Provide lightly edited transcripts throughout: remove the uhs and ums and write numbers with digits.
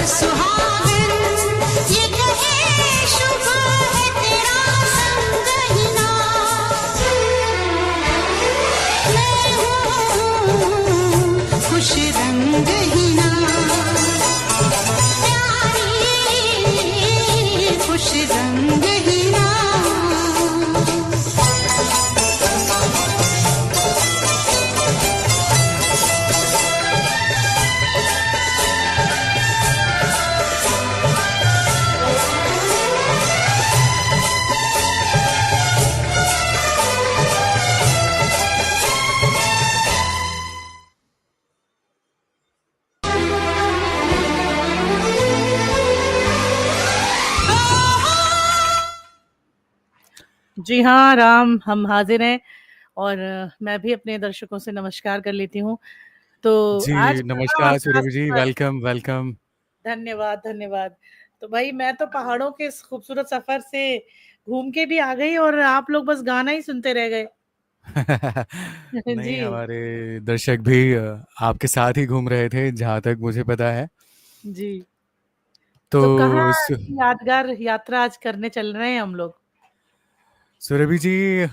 सुहागन ये कहे शुभ है तेरा संग ही ना। मैं हूँ खुश रंग ही ना, प्यारी खुश रंग ही ना। जी हाँ राम, हम हाजिर हैं और मैं भी अपने दर्शकों से नमस्कार कर लेती हूँ। तो जी आज कहाँ और नमस्कार क्या सुरभि जी, सफर। Welcome welcome. धन्यवाद धन्यवाद। तो भाई मैं तो पहाड़ों के इस खूबसूरत सफर से घूम के भी आ गई और आप लोग बस गाना ही सुनते रह गए। नहीं, जी हमारे दर्शक भी आपके साथ ही घूम रहे थे जहाँ तक मुझे पता है। जी। तो तो कहाँ सु- की यादगार यात्रा आज करने चल रहे हैं हम लोग। सुरभि जी,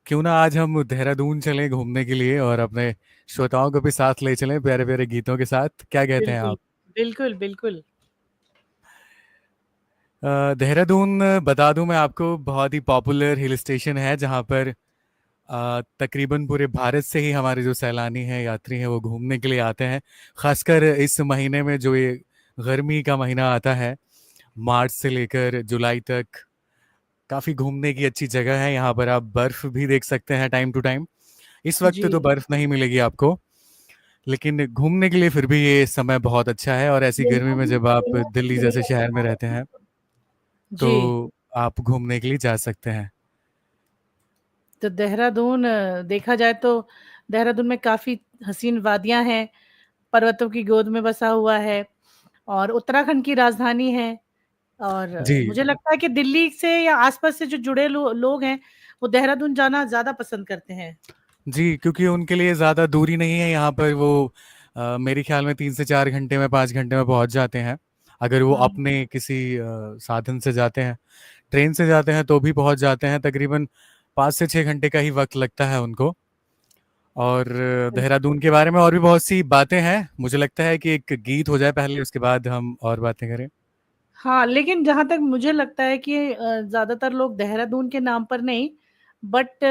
क्यों ना आज हम देहरादून चलें घूमने के लिए और अपने श्रोताओं को भी साथ ले चलें प्यारे प्यारे गीतों के साथ, क्या कहते हैं बिल्कुल आप? बिल्कुल बिल्कुल। देहरादून, बता दूं मैं आपको, बहुत ही पॉपुलर हिल स्टेशन है जहाँ पर तकरीबन पूरे भारत से ही हमारे जो सैलानी हैं, यात्री हैं, वो घूमने के लिए आते हैं। खासकर इस महीने में जो ये गर्मी का महीना आता है, मार्च से लेकर जुलाई तक, काफ़ी घूमने की अच्छी जगह है। यहाँ पर आप बर्फ़ भी देख सकते हैं टाइम टू टाइम। इस वक्त जी तो बर्फ़ नहीं मिलेगी आपको, लेकिन घूमने के लिए फिर भी ये समय बहुत अच्छा है। और ऐसी गर्मी में जब आप दिल्ली जैसे शहर में रहते हैं तो जी। आप घूमने के लिए जा सकते हैं। तो देहरादून देखा जाए तो देहरादून में काफी हसीन वादियां हैं, पर्वतों की गोद में बसा हुआ है और उत्तराखंड की राजधानी है। और जी मुझे लगता है कि दिल्ली से या आसपास से जो जुड़े लोग हैं वो देहरादून जाना ज्यादा पसंद करते हैं। जी, क्योंकि उनके लिए ज़्यादा दूरी नहीं है यहाँ पर। वो मेरे ख्याल में 3 से 4 घंटे में, 5 घंटे में पहुँच जाते हैं। अगर वो हम्म अपने किसी साधन से जाते हैं, ट्रेन से जाते हैं तो भी पहुँच जाते हैं। तकरीबन 5 से 6 घंटे का ही वक्त लगता है उनको। और देहरादून के बारे में और भी बहुत सी बातें हैं। मुझे लगता है कि एक गीत हो जाए पहले, उसके बाद हम और बातें करें। हाँ, लेकिन जहां तक मुझे लगता है कि ज्यादातर लोग देहरादून के नाम पर नहीं, बट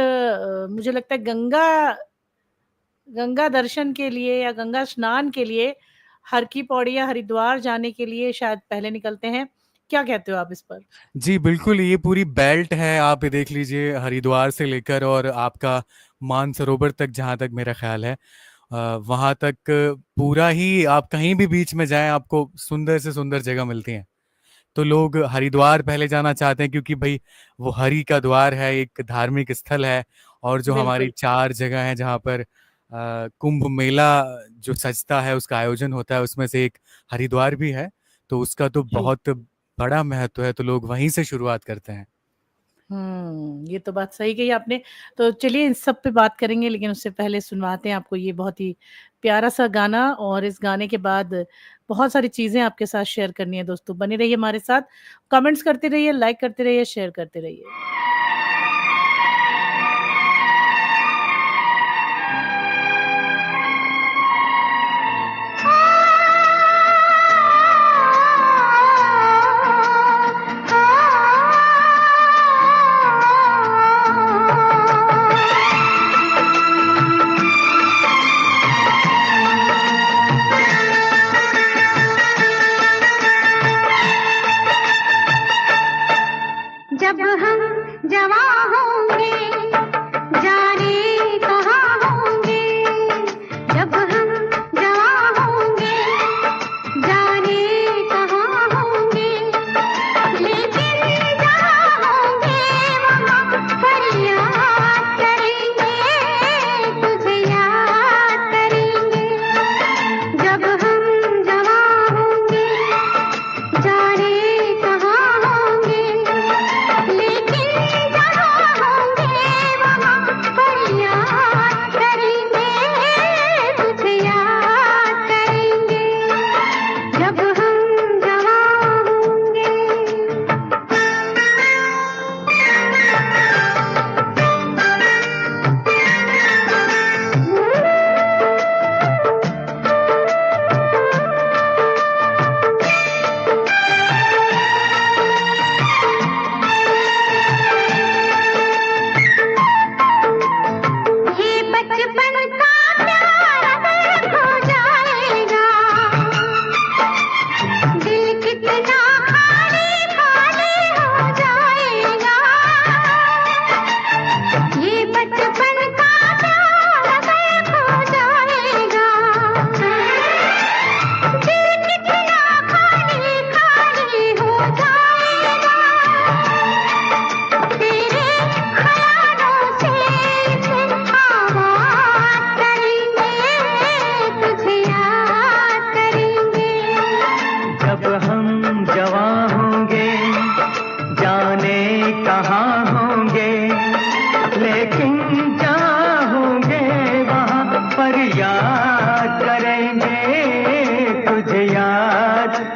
मुझे लगता है गंगा गंगा दर्शन के लिए या गंगा स्नान के लिए हर की पौड़ी या हरिद्वार जाने के लिए शायद पहले निकलते हैं। क्या कहते हो आप इस पर। जी बिल्कुल, ये पूरी बेल्ट है। आप ये देख लीजिए, हरिद्वार से लेकर और आपका मानसरोवर तक, जहाँ तक मेरा ख्याल है, वहाँ तक पूरा ही, आप कहीं भी बीच में जाएं आपको सुंदर से सुंदर जगह मिलती हैं। तो लोग हरिद्वार पहले जाना चाहते हैं क्योंकि भाई वो हरि का द्वार है, एक धार्मिक स्थल है। और जो हमारी बिल्कुल 4 जगह हैं जहाँ पर कुंभ मेला जो सजता है, उसका आयोजन होता है, उसमें से एक हरिद्वार भी है। तो उसका तो जी। बहुत बड़ा महत्व है, तो लोग वहीं से शुरुआत करते हैं। ये तो बात सही कही आपने। तो चलिए इस सब पे बात करेंगे, लेकिन उससे पहले सुनवाते हैं आपको ये बहुत ही प्यारा सा गाना, और इस गाने के बाद बहुत सारी चीजें आपके साथ शेयर करनी है। दोस्तों बने रहिए हमारे साथ, कमेंट्स करते रहिए, लाइक करते रहिए, शेयर करते रहिए। जब हम जवां होंगे जाने कहाँ होंगे, जब हम जवां होंगे जाने कहाँ होंगे, लेकिन जहाँ होंगे वहाँ फरियाद करेंगे, तुझे याद करेंगे। जब हम जवां होंगे जाने कहाँ होंगे, लेकिन जहाँ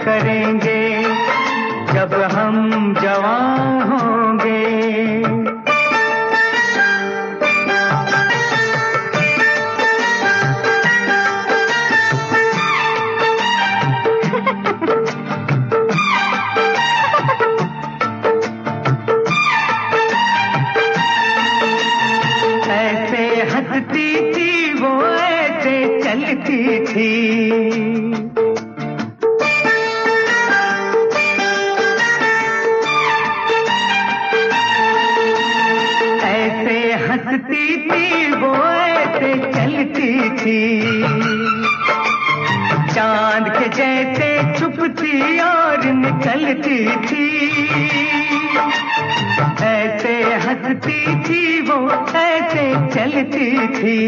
करेंगे जब हम जवान होंगे। ऐसे हंसती थी वो, ऐसे चलती थी, ऐसे हंसती थी वो, ऐसे चलती थी, चांद के जैसे छुपती और निकलती थी। ऐसे हंसती थी वो, ऐसे चलती थी,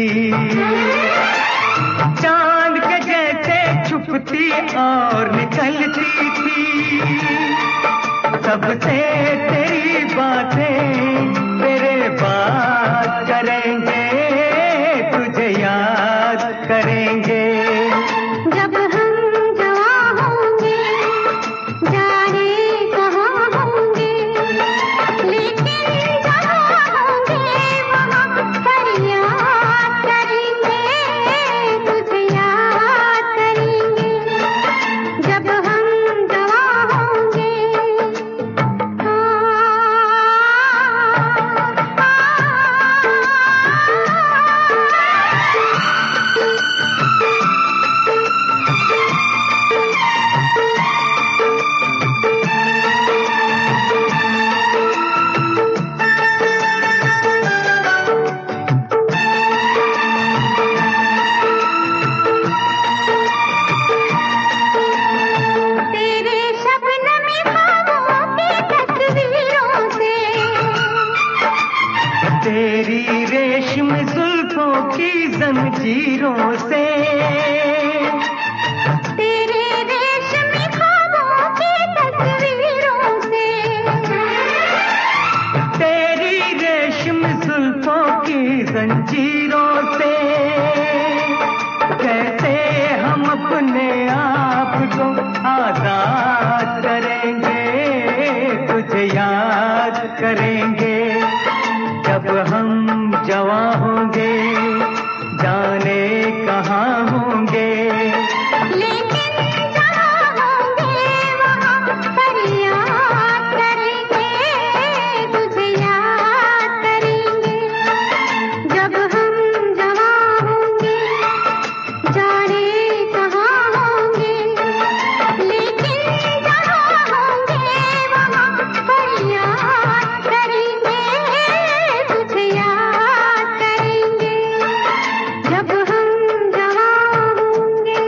चांद के जैसे छुपती और निकलती थी। सबसे तेरी बातें तेरे बात करेंगे, तुझे याद करेंगे जब हम जवान होंगे, जाने कहाँ होंगे, लेकिन जहाँ होंगे वहाँ पर याद करेंगे, तुझे याद करेंगे जब हम जवान होंगे। तेरे शबनमी ख्वाबों की तस्वीरों से, तेरी रेशम जुल्फों की जंजीरों से, तेरे रेशमी ख्वाबों की तस्वीरों से, तेरी रेशम जुल्फों की जंजीरों से, कैसे हम अपने आप को आजाद करेंगे, तुझे याद करेंगे जब हम जवान होंगे, जाने कहाँ होंगे, लेकिन जहाँ होंगे वहाँ पर याद करेंगे, तुझे याद करेंगे जब हम जवान होंगे, जाने कहाँ होंगे, लेकिन जहाँ होंगे वहाँ पर याद करेंगे, तुझे याद करेंगे जब हम जवान होंगे।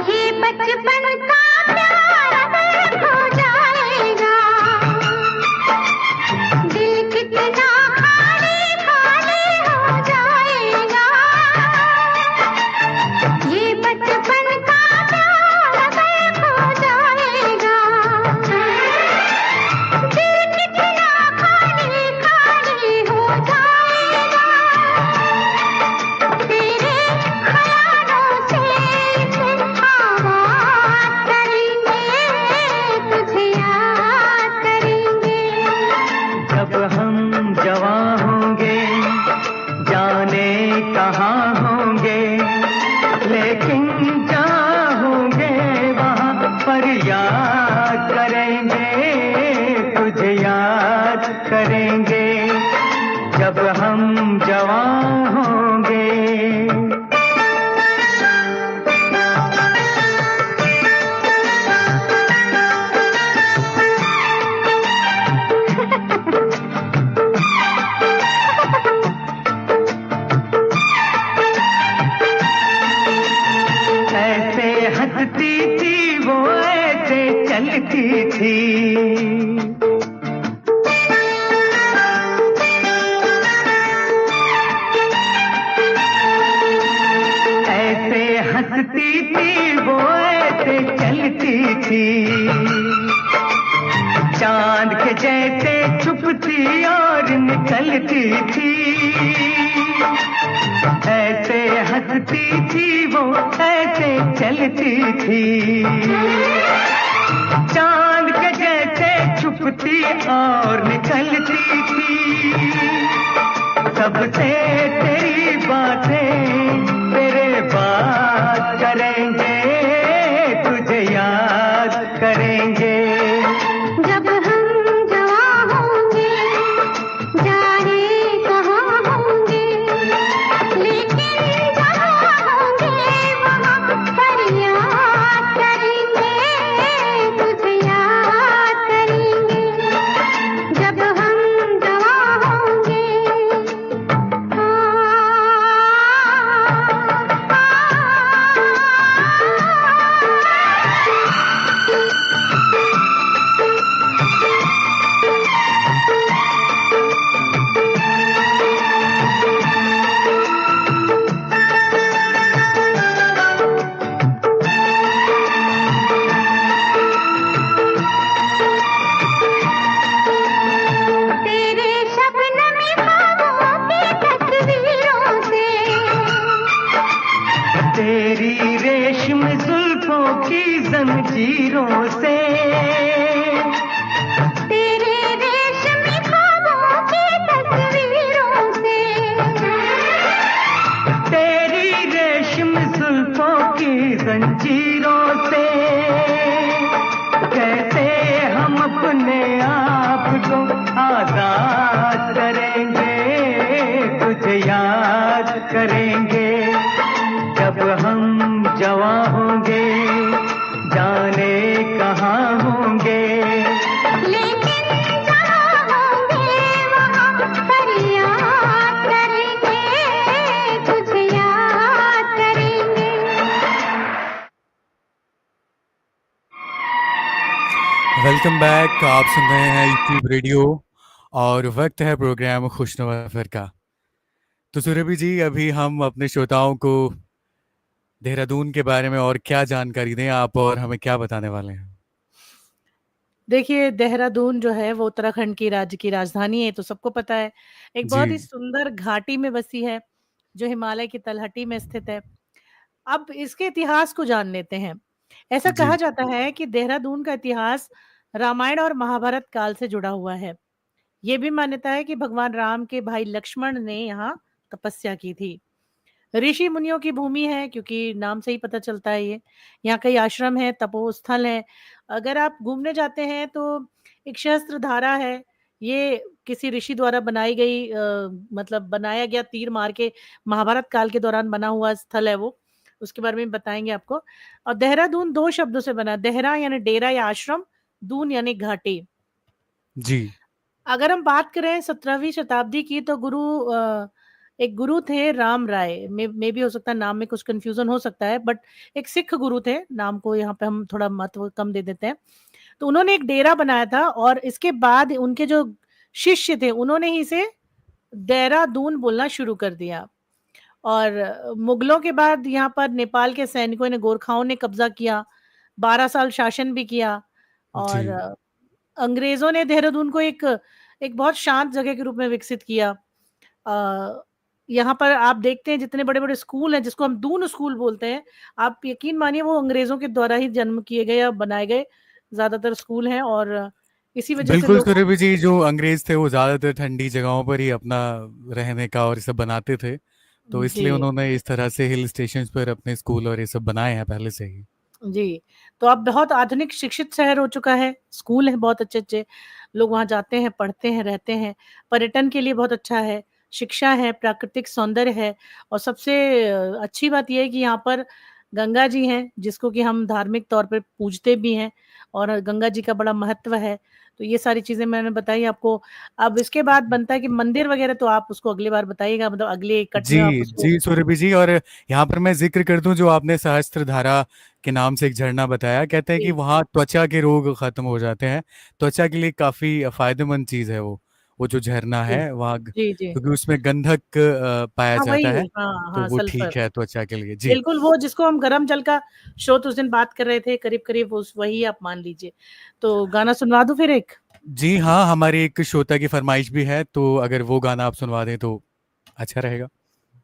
ये बचपन का प्यार अगर खो जाएगा, दिल कितना खाली खाली हो जाएगा। ये बचपन का प्यार अगर खो जाएगा, दिल कितना खाली खाली हो जाएगा। तेरे ख्यालों से इसे आबाद करेंगे, तुझे याद करेंगे जब हम जवान होंगे, जाने कहाँ होंगे, लेकिन जहाँ होंगे वहाँ पर याद करेंगे, तुझे याद करेंगे जब हम जवान होंगे। ऐसे हंसती थी वो, ऐसे चलती थी, हंसती थी वो ऐसे चलती थी, चांद के जैसे छुपती और निकलती थी, ऐसे हंसती थी वो ऐसे चलती थी, चांद के जैसे छुपती और निकलती थी, सबसे तेरी बातें तेरे बात करेंगे, तुझे याद करेंगे। जब हम जवां होंगे जाने कहाँ होंगे, लेकिन जहाँ होंगे वहाँ पर याद करेंगे, तुझे याद करेंगे। जब हम जवां होंगे तेरे शबनमी ख्वाबों की तस्वीरों से, तेरी रेशम जुल्फों की जंजीरों से, तेरे रेशमी ख्वाबों की तस्वीरों से, तेरी रेशम जुल्फों की जंजीरों से, कैसे हम अपने आप को आजाद करेंगे, तुझे याद करेंगे। जब हम जवां होंगे जाने कहाँ होंगे, लेकिन जहाँ होंगे वहाँ पर याद करेंगे, तुझे याद करेंगे। Welcome back. आप सुन रहे हैं यूट्यूब रेडियो और वक्त है प्रोग्राम खुशनुमा अफर का। तो सुरभि जी, अभी हम अपने श्रोताओं को देहरादून के बारे में और क्या जानकारी दें आप, और हमें क्या बताने वाले हैं? देखिए, देहरादून जो है वो उत्तराखंड की राज्य की राजधानी है, तो सबको पता है। एक बहुत ही जी सुंदर घाटी में बसी है, जो हिमालय की तलहटी में स्थित है। अब इसके इतिहास को जान लेते हैं। ऐसा जी कहा जाता है कि देहरादून का इतिहास रामायण और महाभारत काल से जुड़ा हुआ है। ये भी मान्यता है कि भगवान राम के भाई लक्ष्मण ने यहाँ तपस्या की थी। ऋषि मुनियों की भूमि है, क्योंकि नाम से ही पता चलता है ये। यहाँ कई आश्रम है, तपोस्थल है। अगर आप घूमने जाते हैं तो एक सहस्त्र धारा है। ये किसी ऋषि द्वारा बनाई गई मतलब बनाया गया तीर मार के महाभारत काल के दौरान बना हुआ स्थल है वो। उसके बारे में बताएंगे आपको। और देहरादून 2 शब्दों से बना है। देहरा यानी डेरा या आश्रम, दून यानी घाटी। जी अगर हम बात करें 17वीं शताब्दी की, तो एक गुरु थे राम राय। मे भी हो सकता है नाम में कुछ कंफ्यूजन हो सकता है, बट एक सिख गुरु थे। नाम को यहाँ पे हम थोड़ा महत्व कम दे देते हैं। तो उन्होंने एक डेरा बनाया था, और इसके बाद उनके जो शिष्य थे उन्होंने ही इसे देहरादून बोलना शुरू कर दिया। और मुगलों के बाद यहाँ पर नेपाल के सैनिकों ने, गोरखाओं ने कब्जा किया, 12 साल शासन भी किया। जी और अंग्रेजों ने देहरादून को एक एक बहुत शांत जगह के रूप में विकसित किया। यहाँ पर आप देखते हैं जितने बड़े-बड़े स्कूल हैं, जिसको हम दून स्कूल बोलते हैं, आप यकीन मानिए वो अंग्रेजों के द्वारा ही जन्म किए गए या बनाए गए ज़्यादातर स्कूल हैं। और इसी वजह से बिल्कुल लोग सुरभि जी, जो अंग्रेज थे वो ज्यादातर ठंडी जगहों पर ही अपना रहने का और ये सब बनाते थे, तो जी। इसलिए उन्होंने इस तरह से हिल स्टेशंस पर अपने स्कूल और ये सब बनाए हैं पहले से ही। जी, तो अब बहुत आधुनिक शिक्षित शहर हो चुका है, स्कूल हैं बहुत अच्छे-अच्छे, लोग वहाँ जाते हैं, पढ़ते हैं, रहते हैं, पर्यटन के लिए बहुत अच्छा है, शिक्षा है, प्राकृतिक सौंदर्य है। और सबसे अच्छी बात ये है कि यहाँ पर गंगा जी हैं, जिसको कि हम धार्मिक तौर पे पूजते भी हैं, और गंगा जी का बड़ा महत्व है। तो ये सारी चीज़ें मैंने बताई आपको। अब इसके बाद बनता है कि मंदिर वगैरह तो आप उसको अगली बार बताइएगा, मतलब अगले कट में आप जी उसको। जी सुरभि जी, और यहाँ पर मैं जिक्र कर दूं, जो आपने सहस्त्रधारा के नाम से एक झरना बताया, कहते हैं कि जी, वहाँ त्वचा के रोग खत्म हो जाते हैं। त्वचा के लिए काफी फायदेमंद चीज है वो। वो जो झरना जी, है वहाँ जी, जी। क्योंकि उसमें गंधक पाया हाँ, जाता वही है, हाँ, तो हाँ, वो सल्फर। ठीक है त्वचा के लिए। जी। बिल्कुल, वो जिसको हम गरम जल का स्रोत उस दिन बात कर रहे थे, करीब-करीब उस वही आप मान लीजिए। तो गाना सुनवा दूँ फिर एक? जी हाँ, हमारी एक श्रोता की फरमाइश भी है, तो अगर वो गाना आप सुनवा दें तो अच्छा रहेगा।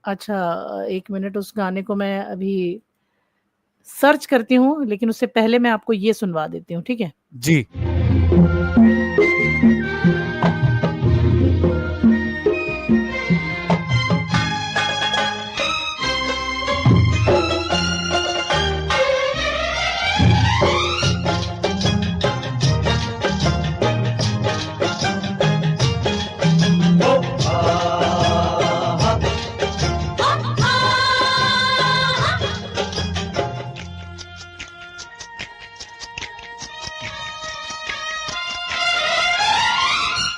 अच्छा 1 मिनट उस गाने को मैं अभी सर्च करती हूँ, लेकिन उससे पहले मैं आपको ये सुनवा देती हूँ, ठीक है? जी।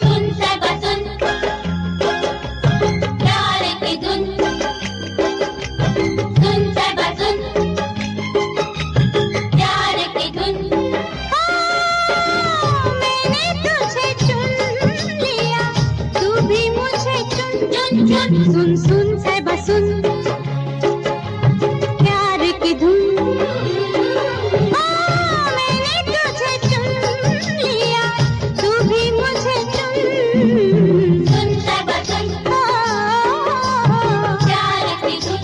सुन सबा सुन प्यार की धुन सुन सबा सुन प्यार की धुन मैंने तुझे चुन लिया तू भी मुझे चुन चुन चुन सुन सुन सबा सुन प्यार की धुन मैंने तुझे चुन लिया तू भी मुझे चुन सुन सबा सुन प्यार की धुन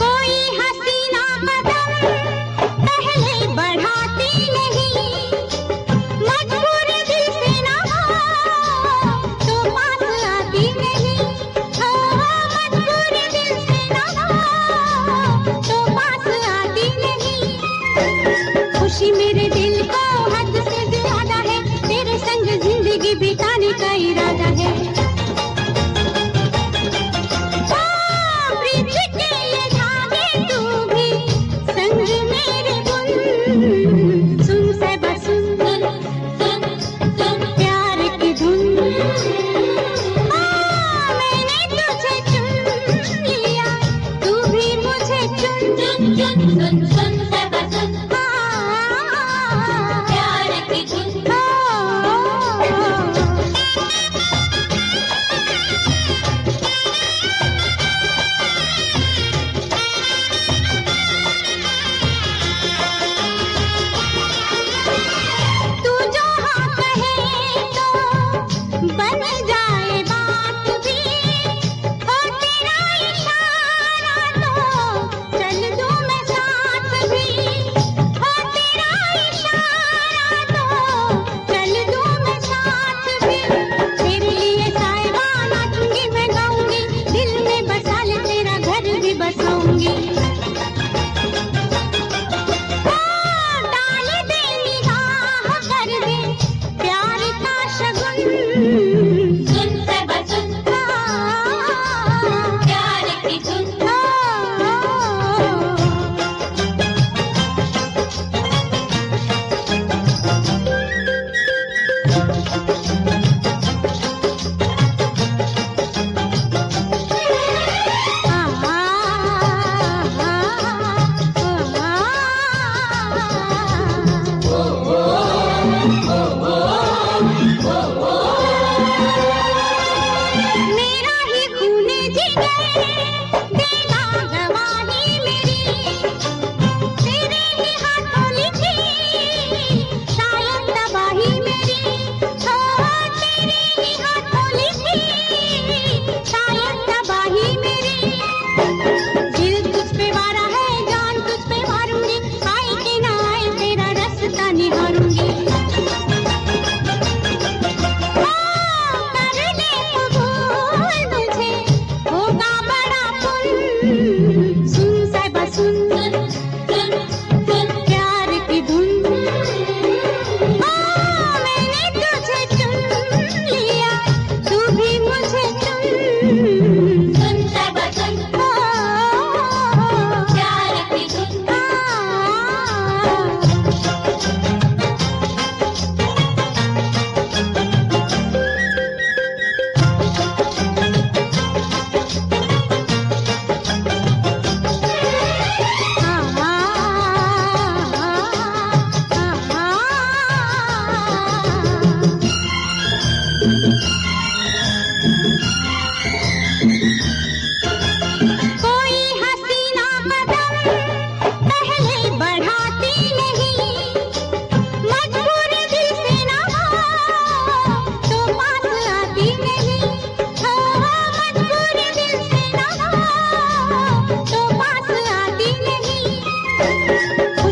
कोई हसीना कदम पहले बढ़ाती नहीं मजबूर दिल से ना हो तो पास आती नहीं हो मजबूर दिल से ना हो तो पास आती नहीं खुशी मेरे दिल को हद से ज्यादा है तेरे संग जिंदगी बिताने का इरादा है प्रीत के ये धागे तू भी संग मेरे बुन सुन सबा सुन सुन सुन प्यार की धुन मैंने तुझे चुन लिया तू भी मुझे चुन चुन चुन सुन सुन सबा सुन प्यार की धुन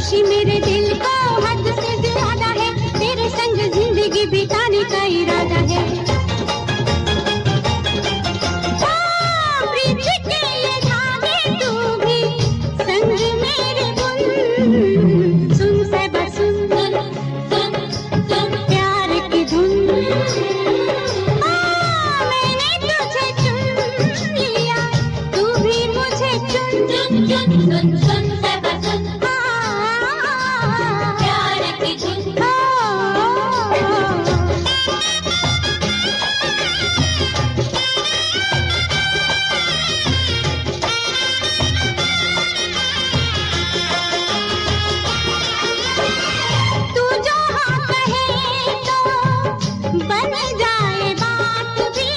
खुशी मेरे दिल को हद से ज्यादा है, तेरे संग जिंदगी बिताने का इरादा है। प्रीत के ये धागे तू भी संग मेरे बुन, सुन साहिबा सुन, सुन सुन प्यार की धुन। मैंने तुझे चुन लिया, तू भी मुझे चुन, चुन चुन सुन सुन साहिबा सुन, प्यार की धुन। तू जो हाँ कहे तो बन जाए बात भी,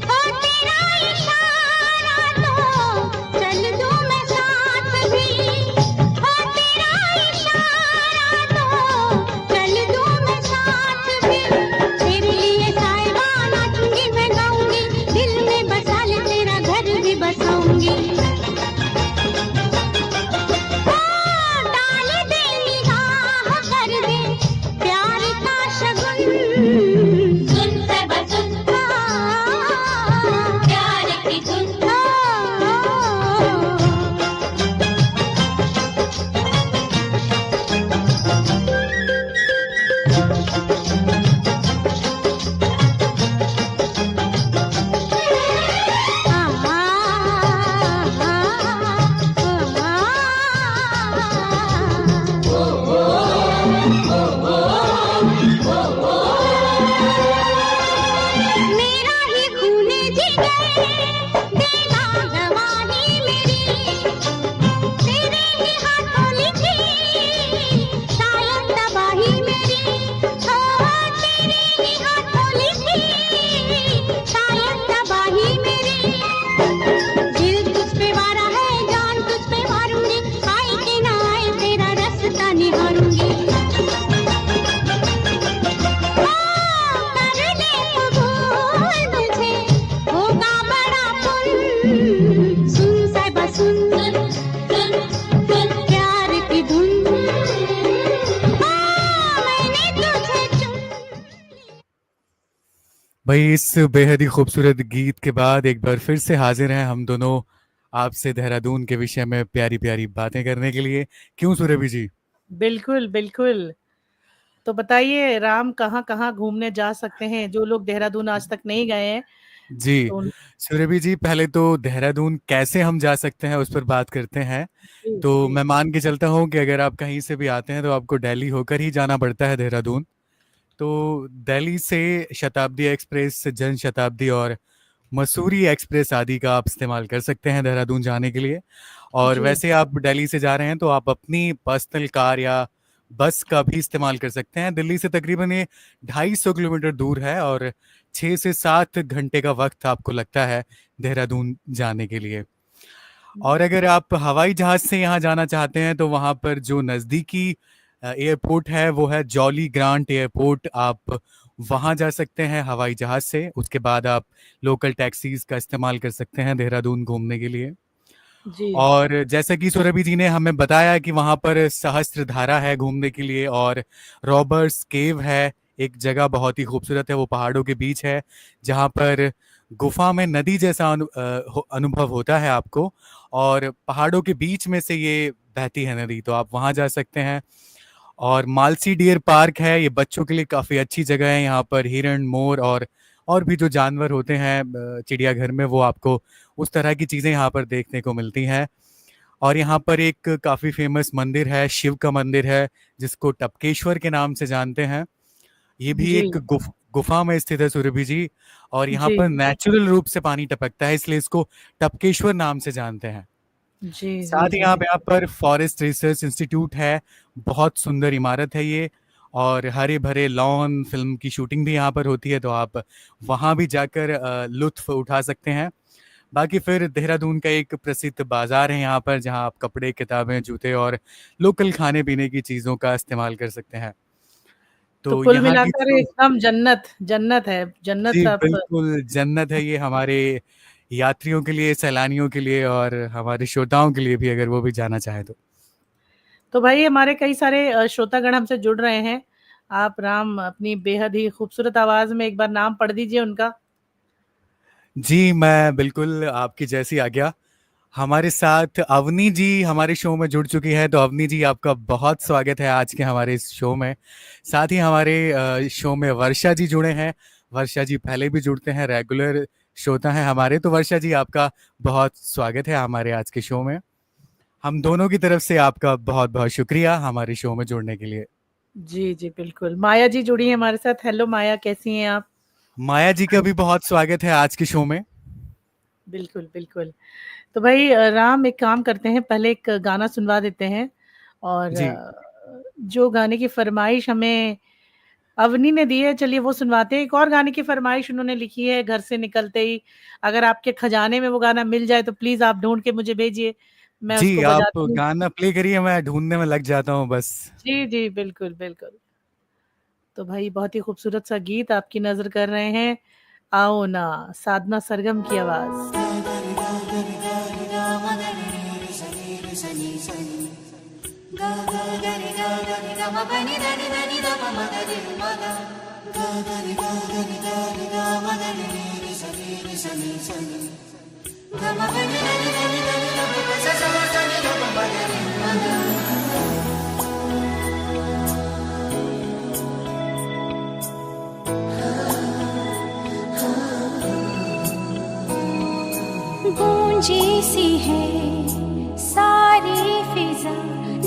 हो तेरा इशारा तो चल दूं मैं साथ भी, हो तेरा इशारा तो चल दूं मैं साथ भी। तेरे लिए साहिबा नाचूंगी मैं गाऊंगी, दिल में बसा ले तेरा घर भी बसाऊंगी। डाल दे निगाह कर दे प्यार का शगुन, सुन साहिबा सुन, प्यार की धुन। मेरा ही खूने जिगर देगा गवाही मेरी, तेरे ही हाथों लिखी शायद तबाही मेरी, हो तेरे ही हाथों लिखी शायद तबाही मेरी। दिल तुझ पे वारा है, जान तुझ पे मारूंगी, आए कि ना आए तेरा रास्ता निहारूंगी। कर दे कबूल मुझे, होगा बड़ा पुण्य, सुन साहिबा सुन, सुन सुन प्यार की धुन। मैंने तुझे चुन। भाई इस बेहद ही खूबसूरत गीत के बाद एक बार फिर से हाजिर हैं हम दोनों आपसे देहरादून के विषय में प्यारी प्यारी बातें करने के लिए। क्यों सुरभि जी? बिल्कुल बिल्कुल। तो बताइए राम, कहाँ कहाँ घूमने जा सकते हैं जो लोग देहरादून आज तक नहीं गए हैं? जी, तो सुरभि जी पहले तो देहरादून कैसे हम जा सकते हैं उस पर बात करते हैं। जी तो जी मैं मान के चलता हूँ कि अगर आप कहीं से भी आते हैं तो आपको दिल्ली होकर ही जाना पड़ता है देहरादून। तो दिल्ली से शताब्दी एक्सप्रेस, जन शताब्दी और मसूरी एक्सप्रेस आदि का आप इस्तेमाल कर सकते हैं देहरादून जाने के लिए। और जी वैसे आप दिल्ली से जा रहे हैं तो आप अपनी पर्सनल कार या बस का भी इस्तेमाल कर सकते हैं। दिल्ली से तकरीबन ये 250 किलोमीटर दूर है और 6 से 7 घंटे का वक्त आपको लगता है देहरादून जाने के लिए। और अगर आप हवाई जहाज से यहाँ जाना चाहते हैं तो वहाँ पर जो नज़दीकी एयरपोर्ट है वो है जॉली ग्रांट एयरपोर्ट। आप वहाँ जा सकते हैं हवाई जहाज से। उसके बाद आप लोकल टैक्सीज का इस्तेमाल कर सकते हैं देहरादून घूमने के लिए। जी और जैसा कि सुरभि जी ने हमें बताया कि वहाँ पर सहस्त्रधारा है घूमने के लिए और रॉबर्ट्स केव है, एक जगह बहुत ही खूबसूरत है, वो पहाड़ों के बीच है जहाँ पर गुफा में नदी जैसा अनुभव होता है आपको और पहाड़ों के बीच में से ये बहती है नदी, तो आप वहाँ जा सकते हैं। और मालसी डियर पार्क है, ये बच्चों के लिए काफ़ी अच्छी जगह है। यहाँ पर हिरण, मोर और भी जो जानवर होते हैं चिड़ियाघर में, वो आपको उस तरह की चीज़ें यहाँ पर देखने को मिलती हैं। और यहाँ पर एक काफ़ी फेमस मंदिर है, शिव का मंदिर है, जिसको टपकेश्वर के नाम से जानते हैं। ये भी जी एक गुफा में स्थित है सुरभि जी, और यहाँ जी पर नेचुरल रूप से पानी टपकता है, इसलिए इसको टपकेश्वर नाम से जानते हैं। जी जी साथ ही जी यहाँ पर फॉरेस्ट रिसर्च इंस्टीट्यूट है, बहुत सुंदर इमारत है ये, और हरे भरे लॉन, फिल्म की शूटिंग भी यहाँ पर होती है, तो आप वहाँ भी जाकर लुत्फ उठा सकते हैं। बाकी फिर देहरादून का एक प्रसिद्ध बाजार है यहाँ पर, जहाँ आप कपड़े, किताबें, जूते और लोकल खाने पीने की चीज़ों का इस्तेमाल कर सकते हैं। तो तो कुल यहाँ की मिलाकर जो एकदम जन्नत जन्नत है, जन्नत जी आप। बिल्कुल जन्नत है ये हमारे यात्रियों के लिए, सैलानियों के लिए और हमारे श्रोताओं के लिए भी, अगर वो भी जाना चाहे तो। तो भाई हमारे कई सारे श्रोतागण हमसे जुड़ रहे हैं। आप राम अपनी बेहद ही खूबसूरत आवाज में एक बार नाम पढ़ दीजिए उनका। जी, मैं बिल्कुल आपकी जैसी आज्ञा। हमारे साथ अवनी जी हमारे शो में जुड़ चुकी है, तो अवनी जी आपका बहुत स्वागत है आज के हमारे इस शो में। साथ ही हमारे शो में वर्षा जी जुड़े हैं। वर्षा जी पहले भी जुड़ते हैं, रेगुलर श्रोता हैं हमारे। तो वर्षा जी आपका बहुत स्वागत है हमारे आज के शो में। हम दोनों की तरफ से आपका बहुत बहुत शुक्रिया हमारे शो में जुड़ने के लिए। जी जी बिल्कुल। माया जी जुड़ी है हमारे साथ। हेलो माया, कैसी हैं आप? माया जी का भी बहुत स्वागत है आज के शो में। बिल्कुल बिल्कुल। तो भाई राम एक काम करते हैं, पहले एक गाना सुनवा देते हैं और जी जो गाने की फरमाइश हमें अवनी ने दी है, चलिए वो सुनवाते हैं। एक और गाने की फरमाइश उन्होंने लिखी है घर से निकलते ही। अगर आपके खजाने में वो गाना मिल जाए तो प्लीज आप ढूंढ के मुझे भेजिए, मैं जी, उसको आप बजाती हूँ। गाना प्ले करिए, मैं ढूंढने में लग जाता हूँ बस। जी जी बिल्कुल बिल्कुल। तो भाई बहुत ही खूबसूरत सा गीत आपकी नजर कर रहे हैं, आओ ना, साधना सरगम की आवाज। गूंजी सी है सारी फिजा,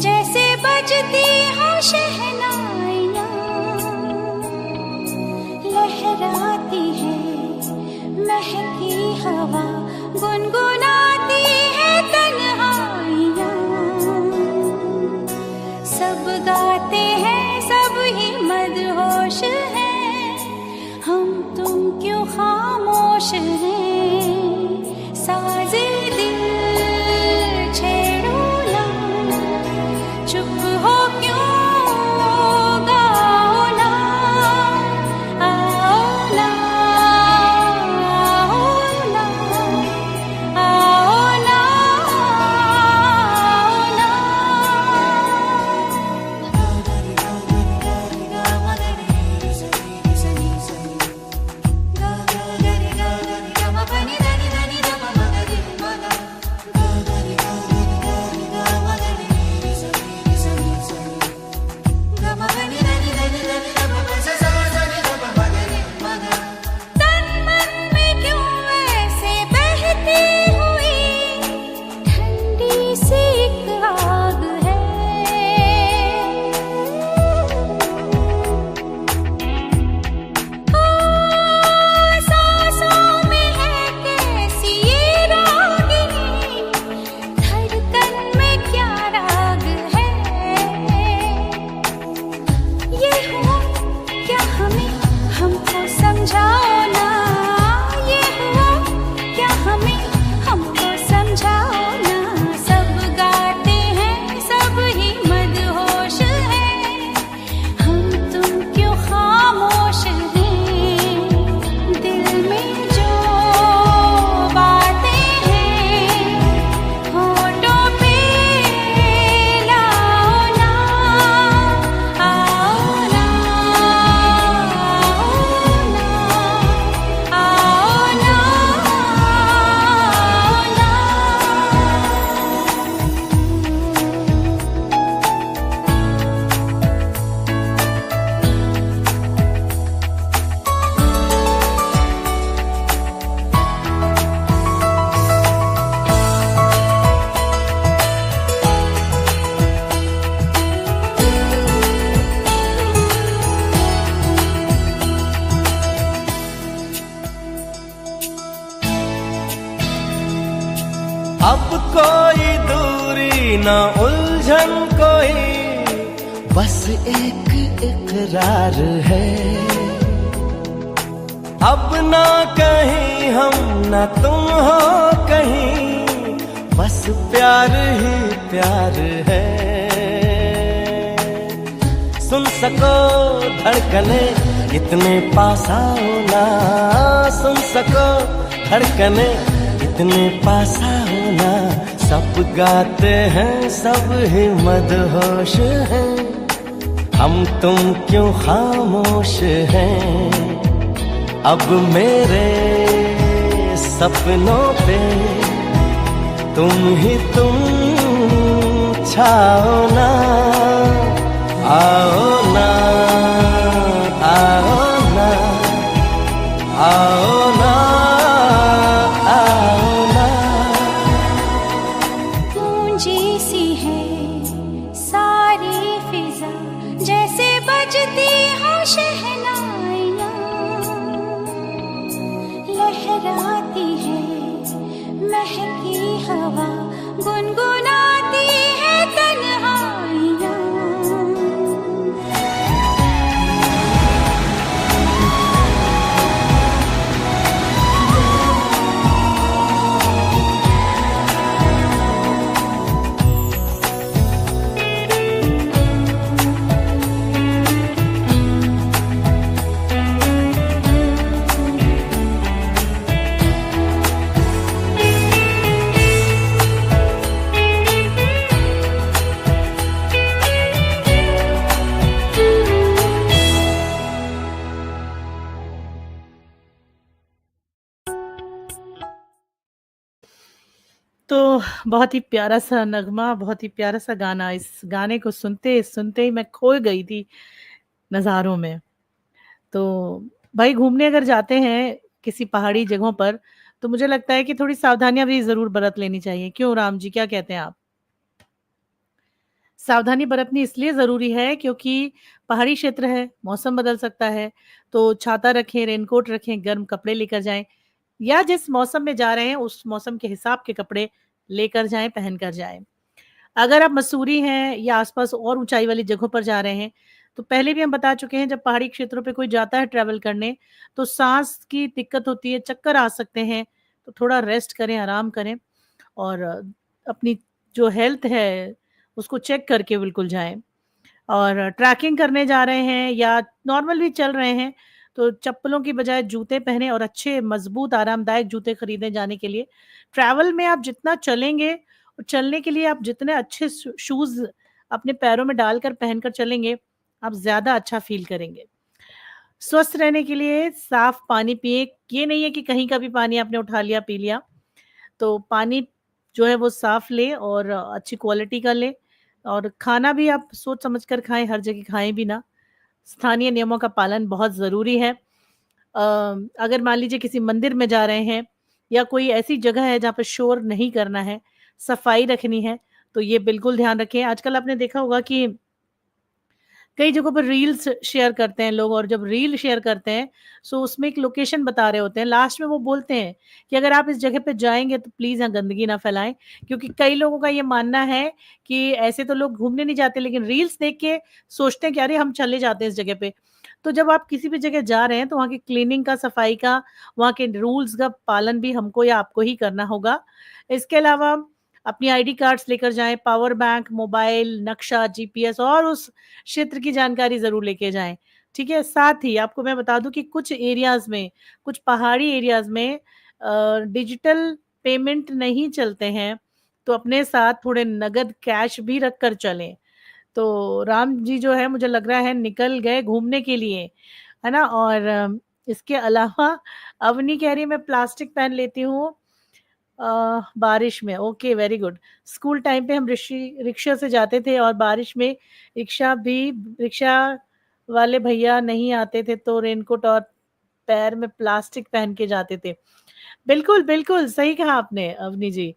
जैसे बजती हो शहनाइयाँ, लहराती है महकी हवा, गुनगुनाती है तन्हाइयाँ। सब गाते हैं, सब ही मदहोश हैं, हम तुम क्यों खामोश हैं। साज़े दिल छेड़ो ना, चुप हो क्यों, गाओ ना, आओ ना, आओ ना, आओ ना, तन मन में क्यों ऐसे बहती हुई ठंडी सी एक आग है। सांसों में है कैसी ये रागिनी, धड़कन में क्या राग है। ये हुआ क्या हमें, हमको समझाओ ना, ये हुआ क्या हमें, हमको समझाओ ना। सब गाते हैं, सब ही मदहोश हैं, हम तुम क्यों खामोश हैं। दिल में जो बातें हैं, होठों पे लाओ ना, आओ ना, आओ ना, अब कोई दूरी न उलझन कोई, बस एक इकरार है। अब ना कहीं हम न तुम हो कहीं, बस प्यार ही प्यार है। सुन सको धड़कने इतने पास आओ ना, सुन सको धड़कने इतने पास आओ ना। सब गाते हैं, सब ही मदहोश हैं, हम तुम क्यों खामोश हैं। अब मेरे सपनों पे तुम ही तुम छाओ ना, आओ ना, आओ ना, आओ ना, आओ ना। गूंजी सी है सारी फिजा, जैसे बजती हो शहनाइयाँ, लहराती है महकी हवा, गुनगुनाती है तन्हाइयाँ। तो बहुत ही प्यारा सा नगमा, बहुत ही प्यारा सा गाना। इस गाने को सुनते सुनते ही मैं खो गई थी नज़ारों में। तो भाई घूमने अगर जाते हैं किसी पहाड़ी जगहों पर, तो मुझे लगता है कि थोड़ी सावधानियां भी ज़रूर बरत लेनी चाहिए। क्यों राम जी, क्या कहते हैं आप? सावधानी बरतनी इसलिए ज़रूरी है क्योंकि पहाड़ी क्षेत्र है, मौसम बदल सकता है, तो छाता रखें, रेनकोट रखें, गर्म कपड़े लेकर जाएँ, या जिस मौसम में जा रहे हैं उस मौसम के हिसाब के कपड़े लेकर जाएँ, पहन कर जाएँ। अगर आप मसूरी हैं या आस-पास और ऊँचाई वाली जगहों पर जा रहे हैं, तो पहले भी हम बता चुके हैं, जब पहाड़ी क्षेत्रों पे कोई जाता है ट्रैवल करने, तो साँस की दिक्कत होती है, चक्कर आ सकते हैं, तो थोड़ा रेस्ट करें, आराम करें और अपनी जो हेल्थ है, उसको चेक करके बिल्कुल जाएँ। और ट्रैकिंग करने जा रहे हैं या नॉर्मल भी चल रहे हैं, तो चप्पलों की बजाय जूते पहने और अच्छे मज़बूत आरामदायक जूते खरीदें जाने के लिए। ट्रैवल में आप जितना चलेंगे और चलने के लिए आप जितने अच्छे शूज़ अपने पैरों में डालकर पहनकर चलेंगे, आप ज़्यादा अच्छा फ़ील करेंगे। स्वस्थ रहने के लिए साफ़ पानी पिएँ, ये नहीं है कि कहीं का भी पानी आपने उठा लिया, पी लिया। तो पानी जो है वो साफ़ लें और अच्छी क्वालिटी का लें, और खाना भी आप सोच समझ कर खाएँ, हर जगह खाएँ भी ना। स्थानीय नियमों का पालन बहुत ज़रूरी है। अगर मान लीजिए किसी मंदिर में जा रहे हैं या कोई ऐसी जगह है जहाँ पे शोर नहीं करना है, सफाई रखनी है, तो ये बिल्कुल ध्यान रखें। आजकल आपने देखा होगा कि कई जगहों पर रील्स शेयर करते हैं लोग, और जब रील शेयर करते हैं, सो उसमें एक लोकेशन बता रहे होते हैं। लास्ट में वो बोलते हैं कि अगर आप इस जगह पे जाएँगे तो प्लीज़ यहाँ गंदगी ना फैलाएँ, क्योंकि कई लोगों का ये मानना है कि ऐसे तो लोग घूमने नहीं जाते, लेकिन रील्स देख के सोचते हैं कि अरे हम चले जाते हैं इस जगह पे। तो जब आप किसी भी जगह जा रहे हैं, तो वहाँ की क्लीनिंग का, सफाई का, वहाँ के रूल्स का पालन भी हमको या आपको ही करना होगा। इसके अलावा अपनी आईडी कार्ड्स लेकर जाएँ, पावर बैंक, मोबाइल, नक्शा, जीपीएस और उस क्षेत्र की जानकारी ज़रूर लेके जाएँ, ठीक है? साथ ही आपको मैं बता दूँ कि कुछ एरियाज़ में, कुछ पहाड़ी एरियाज़ में डिजिटल पेमेंट नहीं चलते हैं, तो अपने साथ थोड़े नगद कैश भी रख कर चलें। तो राम जी जो है, मुझे लग रहा है निकल गए घूमने के लिए, है ना? और इसके अलावा अवनी कह रही है मैं प्लास्टिक पेन लेती हूँ बारिश में। Okay, very good. School time पे हम रिक्शा से जाते थे और बारिश में रिक्शा वाले भैया नहीं आते थे, तो रेनकोट और पैर में प्लास्टिक पहन के जाते थे। बिल्कुल, बिल्कुल, सही कहा आपने अवनी जी।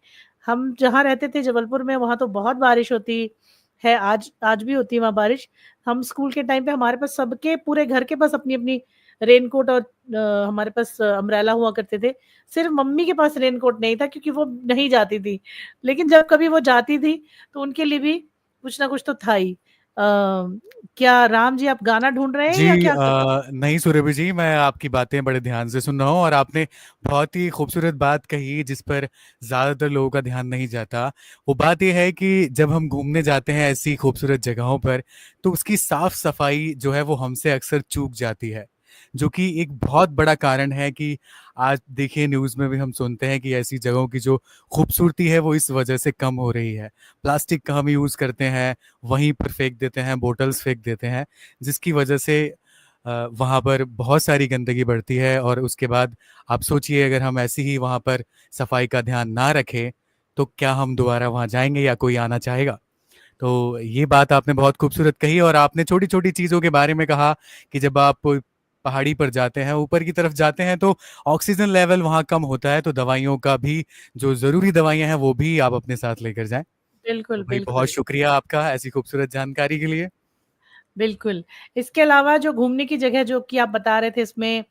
हम जहाँ रहते थे जबलपुर में, वहाँ तो बहुत बारिश होती है, आज भी होती है वहाँ बारिश। हम स्कूल के टाइम पे हमारे पास सबके पूरे घर के पास अपनी-अपनी रेनकोट और हमारे पास अम्ब्रेला हुआ करते थे। सिर्फ़ मम्मी के पास रेनकोट नहीं था क्योंकि वो नहीं जाती थी। लेकिन जब कभी वो जाती थी, तो उनके लिए भी कुछ ना कुछ तो था ही। क्या राम जी आप गाना ढूँढ रहे हैं जी या क्या कर रहे हैं? नहीं सुरभि जी, मैं आपकी बातें बड़े ध्यान से सुन रहा हूँ और आपने बहुत ही खूबसूरत बात कही जिस पर ज़्यादातर लोगों का ध्यान नहीं जाता। वो बात ये है कि जब हम घूमने जाते हैं ऐसी खूबसूरत जगहों पर, तो उसकी साफ-सफाई जो है वो हमसे अक्सर चूक जाती है। जो कि एक बहुत बड़ा कारण है कि आज देखिए न्यूज़ में भी हम सुनते हैं कि ऐसी जगहों की जो खूबसूरती है वो इस वजह से कम हो रही है। प्लास्टिक का हम यूज़ करते हैं, वहीं पर फेंक देते हैं, बोटल्स फेंक देते हैं, जिसकी वजह से वहाँ पर बहुत सारी गंदगी बढ़ती है। और उसके बाद आप सोचिए, अगर हम ऐसी ही वहाँ पर सफाई का ध्यान ना रखें तो क्या हम दोबारा वहाँ जाएंगे या कोई आना चाहेगा? तो ये बात आपने बहुत खूबसूरत कही। और आपने छोटी छोटी चीज़ों के बारे में कहा कि जब आप पहाड़ी पर जाते हैं, ऊपर की तरफ जाते हैं, तो ऑक्सीजन लेवल वहाँ कम होता है, तो दवाइयों का भी, जो ज़रूरी दवाइयाँ हैं वो भी आप अपने साथ लेकर जाएं। बिल्कुल, तो भाई बहुत बिल्कुल। शुक्रिया आपका ऐसी खूबसूरत जानकारी के लिए। बिल्कुल। इसके अलावा जो घूमने की जगह जो कि आप बता रहे थे, इसमें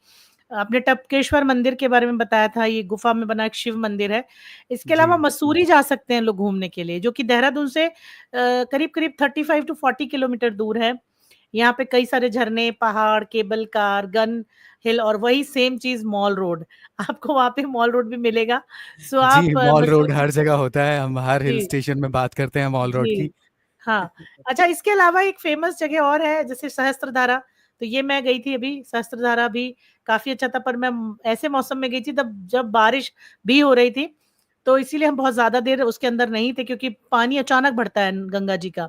आपने टपकेश्वर मंदिर के बारे में बताया था, ये गुफ़ा में बना एक शिव मंदिर है। इसके जी अलावा मसूरी जा सकते हैं लोग घूमने के लिए, जो कि देहरादून से करीब-करीब 35 टू 40 किलोमीटर दूर है। यहाँ पे कई सारे झरने, पहाड़, केबल कार, गन हिल और वही सेम चीज़ मॉल रोड। आपको वहाँ पे मॉल रोड भी मिलेगा। सो जी, आप मॉल रोड मसूरी हर जगह होता है, हम हर हिल जी, स्टेशन में बात करते हैं मॉल रोड की। जी। हाँ, अच्छा इसके अलावा एक फ़ेमस जगह और है जैसे सहस्त्रधारा, तो ये मैं गई थी अभी, सहस्त्रधारा भी काफ़ी अच्छा था, पर मैं ऐसे मौसम में गई थी तब जब बारिश भी हो रही थी, तो इसीलिए हम बहुत ज़्यादा देर उसके अंदर नहीं थे क्योंकि पानी अचानक बढ़ता है गंगा जी का।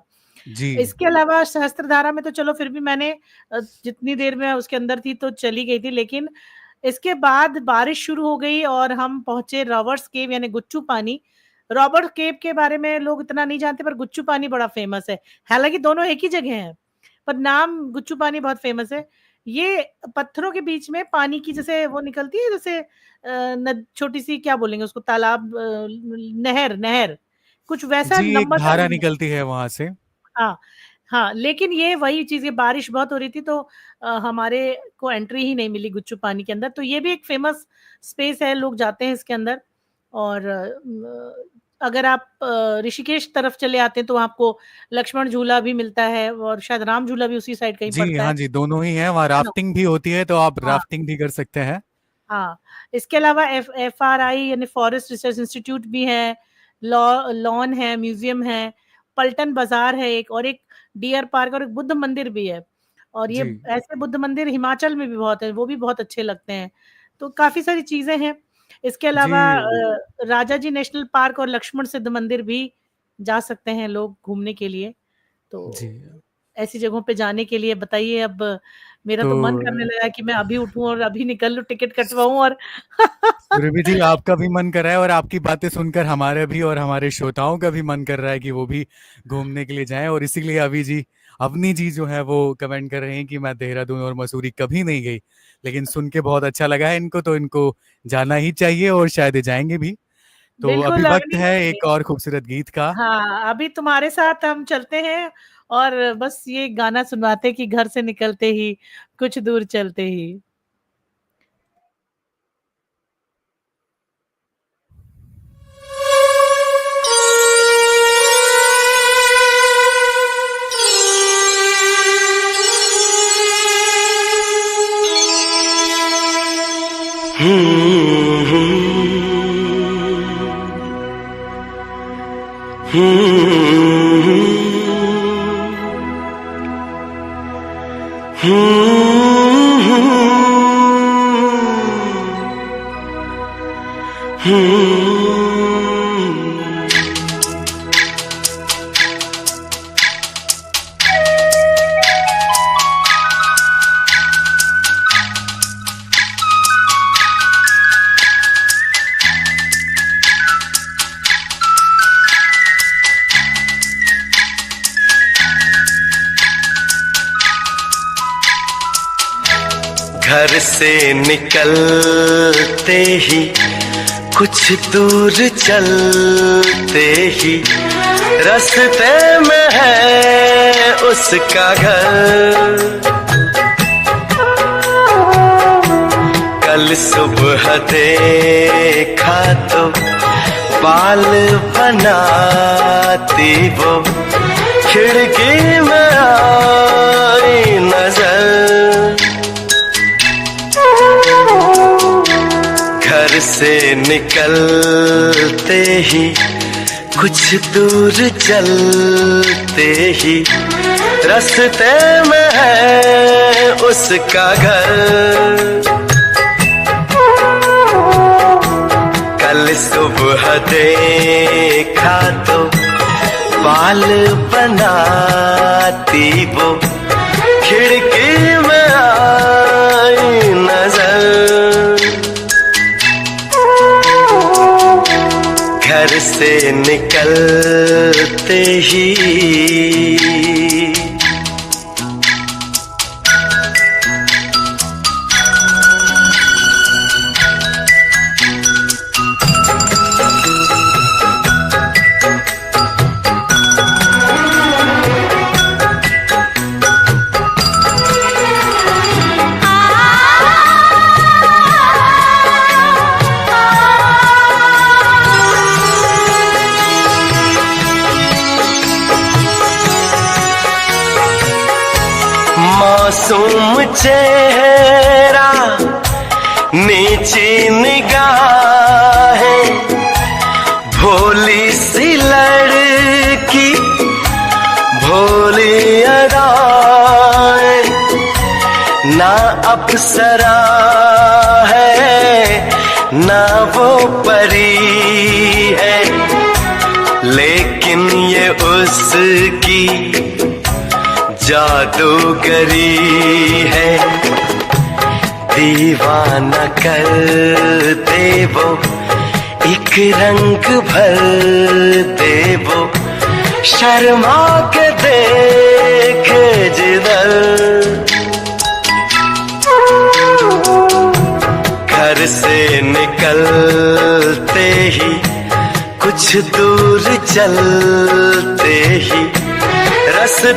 जी इसके अलावा सहस्त्रधारा में तो चलो फिर भी मैंने जितनी देर में उसके अंदर थी तो चली गई थी, लेकिन इसके बाद बारिश शुरू हो गई और हम पहुँचे रॉबर्ट्स केव यानी गुच्चू पानी। रॉबर्ट केव के बारे में लोग इतना नहीं जानते पर गुच्चू पानी बड़ा फ़ेमस है। हालाँकि दोनों एक ही जगह हैं, पर नाम गुच्चू पानी बहुत फ़ेमस है। ये पत्थरों के बीच में पानी की जैसे वो निकलती है जैसे नद छोटी-सी क्या बोलेंगे उसको तालाब नहर नहर, कुछ वैसा जी, एक लंबा-सा धारा निकलती है वहां से। हाँ, हाँ, लेकिन ये वही चीज़ है बारिश बहुत हो रही थी तो हमारे को एंट्री ही नहीं मिली गुच्चू पानी के अंदर, तो ये भी एक फ़ेमस स्पेस है, लोग जाते हैं इसके अंदर और अगर आप ऋषिकेश तरफ चले आते हैं तो आपको लक्ष्मण झूला भी मिलता है और शायद राम झूला भी उसी साइड कहीं जी पड़ता है। हाँ जी, दोनों ही हैं, वहाँ है ना? राफ्टिंग भी होती है, तो आप हाँ, राफ्टिंग भी कर सकते हैं। हाँ। इसके अलावा एफआरआई यानी फॉरेस्ट रिसर्च इंस्टीट्यूट भी है, लॉन है, म्यूज़ियम है, पलटन बाज़ार है एक और एक डियर पार्क और एक बुद्ध मंदिर भी है। और ये जी ऐसे बुद्ध मंदिर हिमाचल में भी बहुत है, वो भी बहुत अच्छे लगते हैं। तो काफ़ी सारी चीज़ें हैं। इसके जी अलावा राजा जी नेशनल पार्क और लक्ष्मण सिद्ध मंदिर भी जा सकते हैं लोग घूमने के लिए। जी। तो ऐसी जगहों पे जाने के लिए बताइए अब मेरा तो तो मन करने लगा है कि मैं अभी उठूँ और अभी निकल लूँ, टिकट कटवाऊँ और सुरभि जी, आपका भी मन कर रहा है और आपकी बातें सुनकर हमारा भी और हमारे श्रोताओं का भी मन कर रहा है कि वो भी घूमने के लिए जाएं। और इसीलिए अवनी जी जो है वो कमेंट कर रहे हैं कि मैं देहरादून और मसूरी कभी नहीं गई, लेकिन सुन के बहुत अच्छा लगा है इनको, तो इनको जाना ही चाहिए और शायद ये जाएंगे भी। तो अभी बिल्कुल वक्त अवनी है एक और खूबसूरत गीत का। हाँ, अभी तुम्हारे साथ हम चलते हैं और बस ये गाना सुनवाते कि घर से निकलते ही, कुछ दूर चलते ही। घर से निकलते ही कुछ दूर चलते ही रास्ते में है उसका घर। कल सुबह देखा तो बाल बनाती वो खिड़की में आई नजर। घर से निकलते ही कुछ दूर चलते ही रास्ते में है उसका घर। कल सुबह देखा तो बाल बनाती वो, खिड़की में आई नजर। घर से निकलते ही मासूम चेहरा, नीची निगाहें, भोली सी लड़की, भोली अदाएं, ना अप्सरा है ना वो परी है, लेकिन ये उसकी जादूगरी है। दीवाना कर दे वो, एक रंग भर दे वो, शर्मा के देख जिधर। घर से निकलते ही, कुछ दूर चलते ही, रास्ते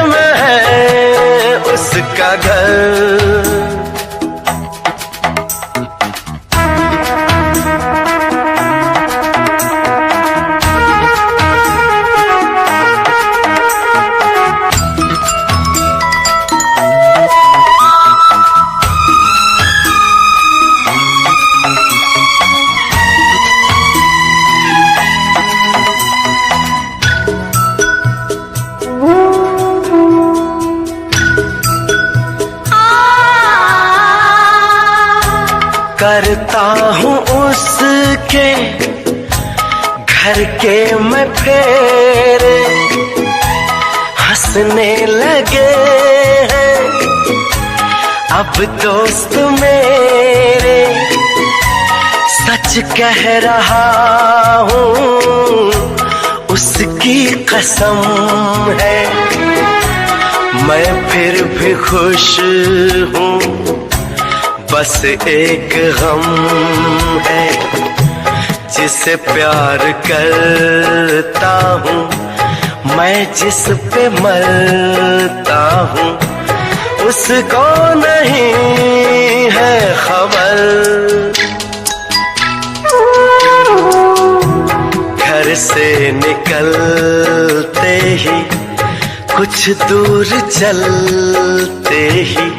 में है उसका घर। करता हूँ उसके घर के मैं फेरे, हंसने लगे हैं अब दोस्त मेरे। सच कह रहा हूँ उसकी कसम है, मैं फिर भी खुश हूँ, बस एक गम है। जिसे प्यार करता हूँ मैं, जिस पे मरता हूँ उसको नहीं है खबर। घर से निकलते ही, कुछ दूर चलते ही,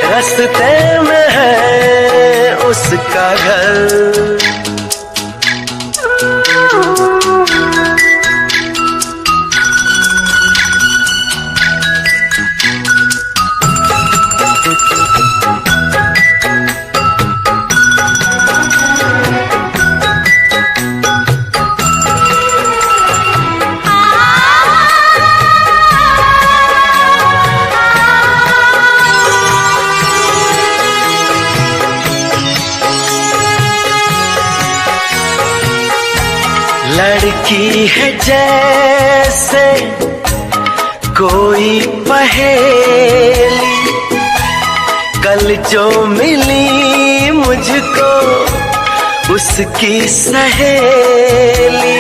रास्ते में है उसका घर। लड़की है जैसे कोई पहेली, कल जो मिली मुझको उसकी सहेली।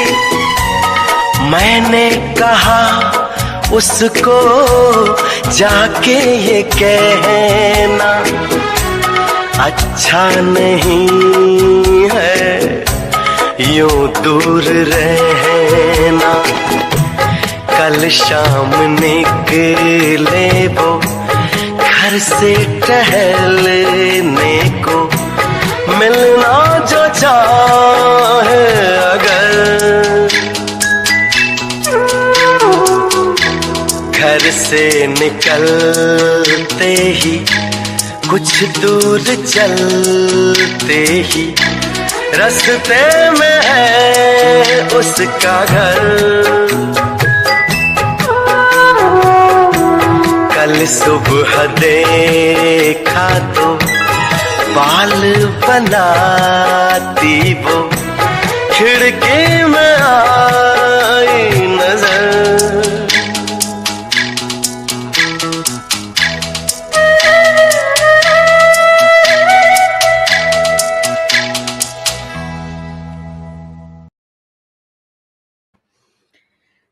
मैंने कहा उसको जाके ये कहना, अच्छा नहीं है यूं दूर रहना। कल शाम निकले वो घर से टहलने को, मिलना जो चाहे अगर। घर से निकलते ही कुछ दूर चलते ही रास्ते में है उसका घर। कल सुबह देखा तो बाल बनाती वो खिड़की में आई नजर।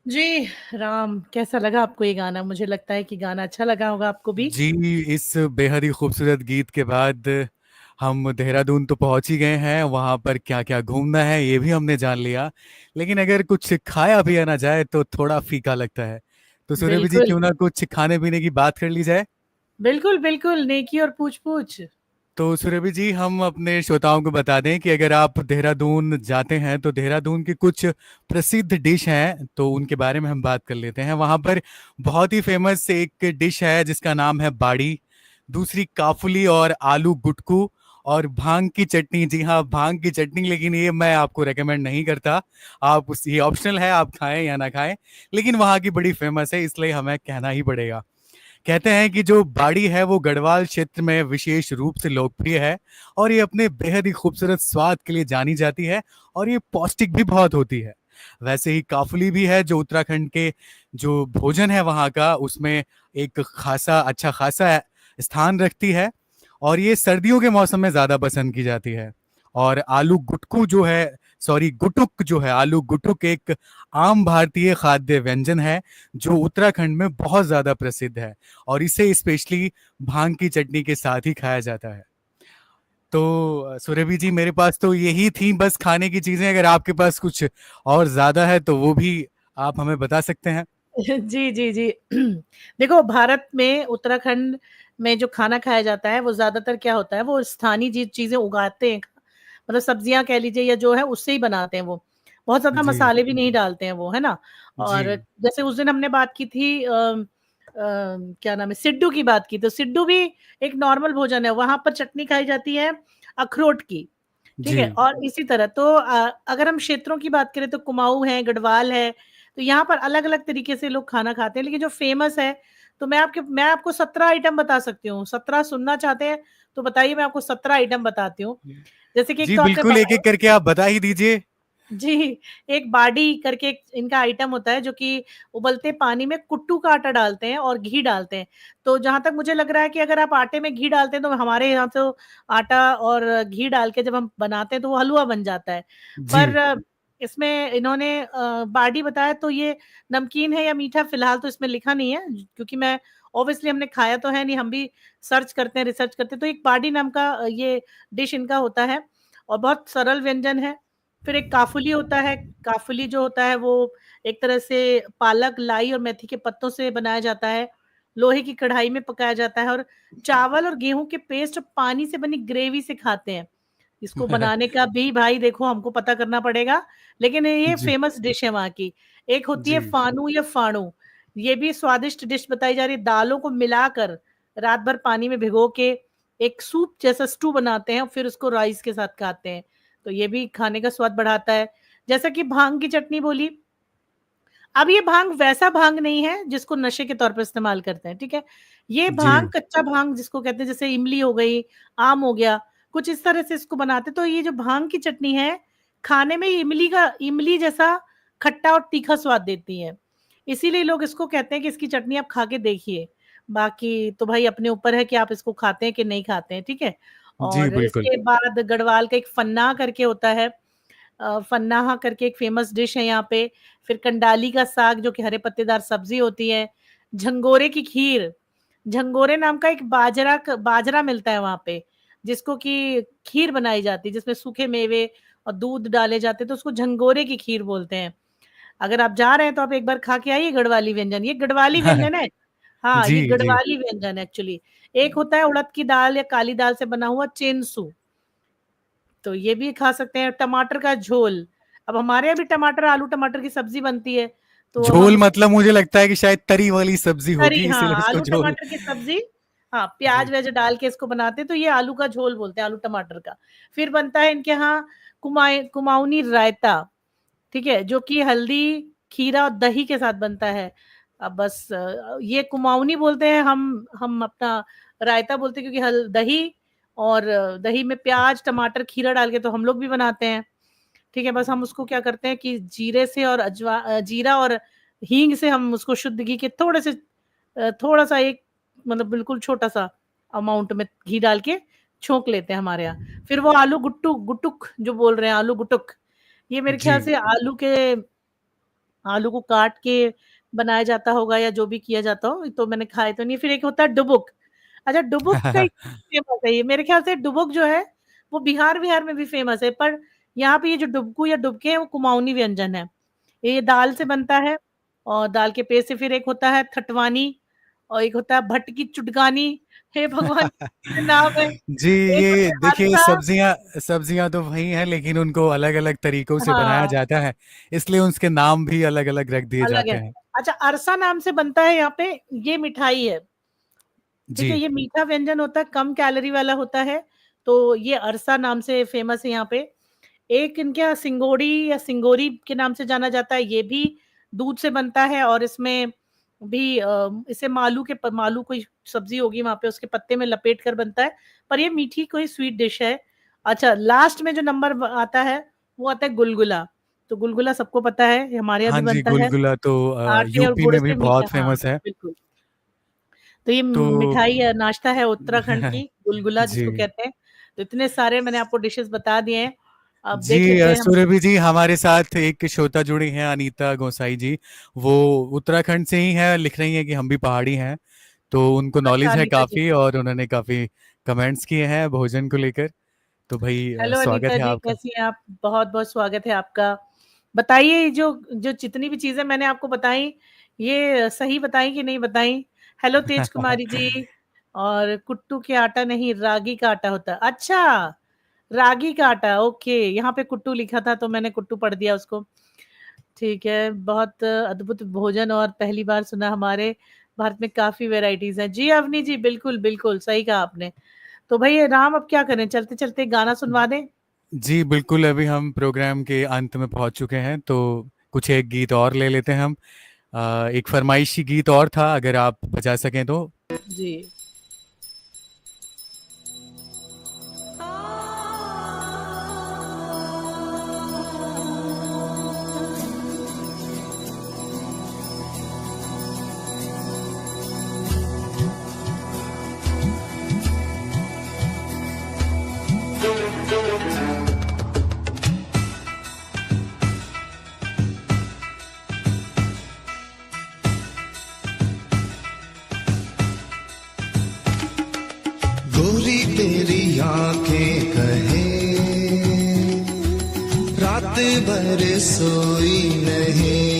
जी, राम, कैसा लगा आपको ये गाना? मुझे लगता है कि गाना अच्छा लगा होगा आपको भी। जी, इस बेहद ही खूबसूरत गीत के बाद हम देहरादून तो पहुंच ही गए हैं। वहां पर क्या क्या घूमना है ये भी हमने जान लिया, लेकिन अगर कुछ खाया भी ना जाए तो थोड़ा फीका लगता है। तो सुरभि जी, बिल्कुल, क्यों ना कुछ खाने पीने की बात कर ली जाए। बिल्कुल, बिल्कुल, नेकी और पूछ-पूछ। तो सुरभि जी, हम अपने श्रोताओं को बता दें कि अगर आप देहरादून जाते हैं तो देहरादून की कुछ प्रसिद्ध डिश हैं, तो उनके बारे में हम बात कर लेते हैं। वहां पर बहुत ही फेमस एक डिश है जिसका नाम है बाड़ी, दूसरी काफुली और आलू गुटकू, और भांग की चटनी। जी हाँ, भांग की चटनी, लेकिन ये मैं आपको रेकमेंड नहीं करता। आप ये ऑप्शनल है, आप खाएं या ना खाएं, लेकिन वहाँ की बड़ी फेमस है, इसलिए हमें कहना ही पड़ेगा। कहते हैं कि जो बाड़ी है वो गढ़वाल क्षेत्र में विशेष रूप से लोकप्रिय है, और ये अपने बेहद ही खूबसूरत स्वाद के लिए जानी जाती है, और ये पौष्टिक भी बहुत होती है। वैसे ही काफुली भी है, जो उत्तराखंड के जो भोजन है वहाँ का, उसमें एक अच्छा खासा स्थान रखती है, और ये सर्दियों के मौसम में ज्यादा पसंद की जाती है। और आलू गुटकू जो है, सॉरी गुटुक जो है, आलू गुटुक एक आम भारतीय खाद्य व्यंजन है जो उत्तराखंड में बहुत ज्यादा प्रसिद्ध है, और इसे स्पेशली भांग की चटनी के साथ ही खाया जाता है। तो सुरभि जी, मेरे पास तो यही थी बस खाने की चीजें। अगर आपके पास कुछ और ज्यादा है तो वो भी आप हमें बता सकते हैं। जी, जी, जी। देखो, भारत में उत्तराखंड में जो खाना खाया जाता है वो ज़्यादातर क्या होता है, वो स्थानीय चीज़ें उगाते हैं। मतलब सब्जियाँ कह लीजिए या जो है उससे ही बनाते हैं वो। बहुत ज़्यादा जी मसाले भी नहीं डालते हैं वो, है ना? जी और जैसे उस दिन हमने बात की थी क्या नाम है, सिड्डू की बात की, तो सिड्डू भी एक नॉर्मल भोजन है। वहाँ पर चटनी खाई जाती है अखरोट की, ठीक जी है? और इसी तरह तो अगर हम क्षेत्रों की बात करें तो कुमाऊँ है, गढ़वाल है, तो यहाँ पर अलग-अलग तरीके से लोग खाना खाते हैं, लेकिन जो फेमस है, तो मैं आपको 17 आइटम बता सकती हूँ। 17 सुनना चाहते हैं, तो बताइए, मैं आपको 17 आइटम बताती हूँ। जैसे कि एक जी, तो आपने बिल्कुल, एक एक करके आप बता ही दीजिए। जी, एक बाडी करके एक इनका आइटम होता है, जो कि उबलते पानी में कुट्टू का आटा डालते हैं और घी डालते हैं। तो जहाँ तक मुझे लग रहा है कि अगर आप आटे में घी डालते हैं, तो हमारे यहाँ तो आटा और घी डाल के जब हम बनाते हैं, तो वो हलवा बन जाता है। जी पर इसमें इन्होंने बाडी बताया, तो ये नमकीन है या मीठा, फिलहाल तो इसमें लिखा नहीं है, क्योंकि मैं ऑब्वियसली हमने खाया तो है नहीं, हम भी सर्च करते हैं, रिसर्च करते हैं। तो एक बाडी नाम का ये डिश इनका होता है, और बहुत सरल व्यंजन है। फिर एक काफुली होता है। काफुली जो होता है वो एक तरह से पालक, लाई और मेथी के पत्तों से बनाया जाता है। लोहे की कढ़ाई में पकाया जाता है, और चावल और गेहूं के पेस्ट और पानी से बनी ग्रेवी से खाते हैं। इसको बनाने का भी भाई देखो हमको पता करना पड़ेगा, लेकिन ये जी फेमस डिश है वहाँ की। एक होती है जी फानू या फाणू, ये भी स्वादिष्ट डिश बताई जा रही है। दालों को मिलाकर रात भर पानी में भिगो के एक सूप जैसा स्टू बनाते हैं, और फिर उसको राइस के साथ खाते हैं। तो ये भी खाने का स्वाद बढ़ाता है। जैसा कि भांग की चटनी बोली, अब ये भांग वैसा भांग नहीं है जिसको नशे के तौर पर इस्तेमाल करते हैं, ठीक है? ये जी भांग कच्चा भांग जिसको कहते हैं, जैसे इमली हो गई, आम हो गया, कुछ इस तरह से इसको बनाते। तो ये जो भांग की चटनी है, खाने में इमली जैसा खट्टा और तीखा स्वाद देती है। इसीलिए लोग इसको कहते हैं कि इसकी चटनी आप खा के देखिए। बाकी तो भाई अपने ऊपर है कि आप इसको खाते हैं कि नहीं खाते हैं, ठीक है? जी, और बिल्कुल। इसके बाद गढ़वाल का एक फन्ना करके होता है। फन्नाहा करके एक फेमस डिश है यहाँ पे। फिर कंडाली का साग, जो कि हरे पत्तेदार सब्जी होती है। झंगोरे की खीर, झंगोरे नाम का एक बाजरा मिलता है वहाँ पे, जिसको कि खीर बनाई जाती है, जिसमें सूखे मेवे और दूध डाले जाते हैं, तो उसको झंगोरे की खीर बोलते हैं। अगर आप जा रहे हैं तो आप एक बार खा के आइए गढ़वाली व्यंजन। ये गढ़वाली व्यंजन है। हाँ, जी ये जी गढ़वाली व्यंजन है एक्चुअली। एक होता है उड़द की दाल या काली दाल से बना हुआ चेनसू, तो ये भी खा सकते हैं। टमाटर का झोल, अब हमारे यहाँ भी टमाटर, आलू टमाटर की सब्जी बनती है, तो झोल हम मतलब मुझे लगता है कि शायद तरी वाली सब्जी तरी, होगी, हाँ, इसीलिए उसको आलू झोल। टमाटर की सब्जी, हाँ, जी। प्याज व्याज डाल के इसको बनाते हैं, तो ये आलू का झोल बोलते हैं, आलू टमाटर का। फिर बनता है इनके यहाँ कुमाऊनी रायता, ठीक है, जो कि हल्दी, खीरा और दही के साथ बनता है। अब बस ये कुमाऊनी बोलते हैं, हम अपना रायता बोलते हैं, क्योंकि दही और दही में प्याज टमाटर खीरा डाल के तो हम लोग भी बनाते हैं, ठीक है। बस हम उसको क्या करते हैं कि जीरे से और जीरा और हींग से हम उसको शुद्ध घी के थोड़े से थोड़ा सा एक मतलब बिल्कुल छोटा सा अमाउंट में घी डाल के छोंक लेते हैं हमारे यहाँ। फिर वो आलू गुटुक जो बोल रहे हैं, आलू गुटुक, ये मेरे ख्याल जी। से आलू को काट के बनाया जाता होगा या जो भी किया जाता हो, तो मैंने खाए तो नहीं। फिर एक होता है डुबुक। अच्छा, डुबुक का फेमस है ये, मेरे ख्याल से डुबुक जो है वो बिहार में भी फेमस है, पर यहाँ पे ये जो डुबकू या डुबके हैं वो कुमाऊनी व्यंजन है। ये दाल से बनता है और दाल के पेस्ट से। फिर एक होता है थटवानी और एक होता है भट्ट की चुटकानी। हे भगवान, कितने नाम है। जी, एक होता ये है देखिए, अरसा, सब्जियां तो वही हैं, लेकिन उनको अलग-अलग तरीकों से बनाया हाँ, जाता है, इसलिए उसके नाम भी अलग-अलग रख दिए अलग जाते है। हैं। अच्छा, अरसा नाम से बनता है यहाँ पे, ये मिठाई है, ठीक है, जी। ये मीठा व्यंजन होता है, कम कैलोरी वाला होता है, तो ये अरसा नाम से फेमस है यहाँ पे। एक इनके यहाँ सिंगोड़ी या सिंगोरी के नाम से जाना जाता है, ये भी दूध से बनता है और इसमें भी इसे मालू कोई सब्जी होगी वहाँ पे, उसके पत्ते में लपेट कर बनता है, पर ये मीठी कोई स्वीट डिश है। अच्छा, लास्ट में जो नंबर आता है वो आता है गुलगुला। तो गुलगुला सबको पता है, हमारे यहाँ हाँ भी जी, बनता है, गुलगुला तो आटे और यूपी गुड़ में भी से मीठा, बहुत हाँ, फेमस है। बिल्कुल। तो ये तो मिठाई नाश्ता है उत्तराखंड की, गुलगुला जिसको जी। कहते हैं। तो इतने सारे मैंने आपको डिशेस बता दिए हैं, अब जी, देख लेते हैं हम। सुरभि जी, हमारे साथ एक श्रोता जुड़ी हैं, अनीता गोसाई जी। वो उत्तराखंड से ही हैं, लिख रही हैं कि हम भी पहाड़ी हैं, तो उनको अच्छा, नॉलेज है अनीता जी, काफ़ी और उन्होंने काफ़ी कमेंट्स किए हैं भोजन को लेकर। तो भाई हेलो स्वागत अनीता है जी, आपका। कैसी हैं आप? बहुत बहुत स्वागत है आपका। बताइए, जो जो जितनी भी चीजें मैंने आपको बताई, ये सही बताई कि नहीं बताई? हेलो तेज कुमारी जी। और कुट्टू के आटा नहीं, रागी का आटा होता है। अच्छा, रागी का आटा, ओके। यहाँ पे कुट्टू लिखा था तो मैंने कुट्टू पढ़ दिया उसको। ठीक है, बहुत अद्भुत भोजन और पहली बार सुना। हमारे भारत में काफी वैरायटीज हैं। जी अवनी जी, बिल्कुल बिल्कुल सही कहा आपने। तो भाई राम, अब क्या करें, चलते चलते गाना सुनवा दें? जी, बिल्कुल, अभी हम प्रोग्राम के अंत में पहुँच चुके हैं, तो कुछ एक गीत और ले लेते हैं हम। एक फरमाइशी गीत और था, अगर आप बजा सकें तो। जी, गोरी तेरी आंखें कहे रात भर सोई नहीं,